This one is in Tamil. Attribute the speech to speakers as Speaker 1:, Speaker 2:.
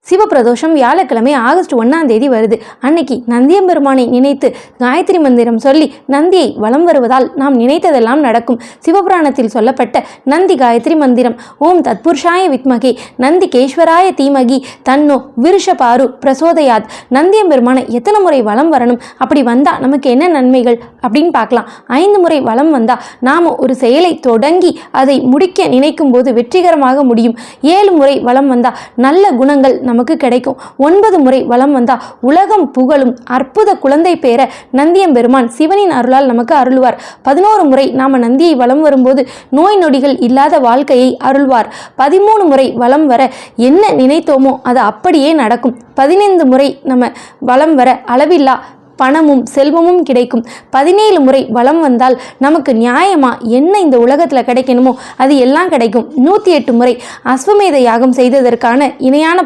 Speaker 1: சிவபிரதோஷம் வியாழக்கிழமை ஆகஸ்ட் 1 வருது. அன்னைக்கு நந்தியம்பெருமானை நினைத்து காயத்ரி மந்திரம் சொல்லி நந்தியை வலம் வருவதால் நாம் நினைத்ததெல்லாம் நடக்கும். சிவபுராணத்தில் சொல்லப்பட்ட நந்தி காயத்ரி மந்திரம் ஓம் தத்புருஷாய வித்மகே நந்தி கேஸ்வராய தீமகி தன்னோ விருஷபாரு பிரசோதயாத். நந்தியம்பெருமானை எத்தனை முறை வலம் வரணும், அப்படி வந்தால் நமக்கு என்ன நன்மைகள் அப்படின்னு பார்க்கலாம். 5 முறை வலம் வந்தால் நாம் ஒரு செயலை தொடங்கி அதை முடிக்க நினைக்கும் போது வெற்றிகரமாக முடியும். 7 முறை வலம் வந்தால் நல்ல குணங்கள் நமக்கு கிடைக்கும். 9 முறை வலம் வந்தா உலகம் புகழும் அற்புத குழந்தை பேர நந்தியம்பெருமான் சிவனின் அருளால் நமக்கு அருள்வார். 11 முறை நாம நந்தியை வலம் வரும்போது நோய் நொடிகள் இல்லாத வாழ்க்கையை அருள்வார். 13 முறை வலம் வர என்ன நினைத்தோமோ அது அப்படியே நடக்கும். 15 முறை நம்ம வலம் வர அளவில்லா பணமும் செல்வமும் கிடைக்கும். 17 முறை வலம் வந்தால் நமக்கு நியாயமா என்ன இந்த உலகத்தில் கிடைக்கணுமோ அது எல்லாம் கிடைக்கும். 108 முறை அஸ்வமேத யாகம் செய்ததற்கான இணையான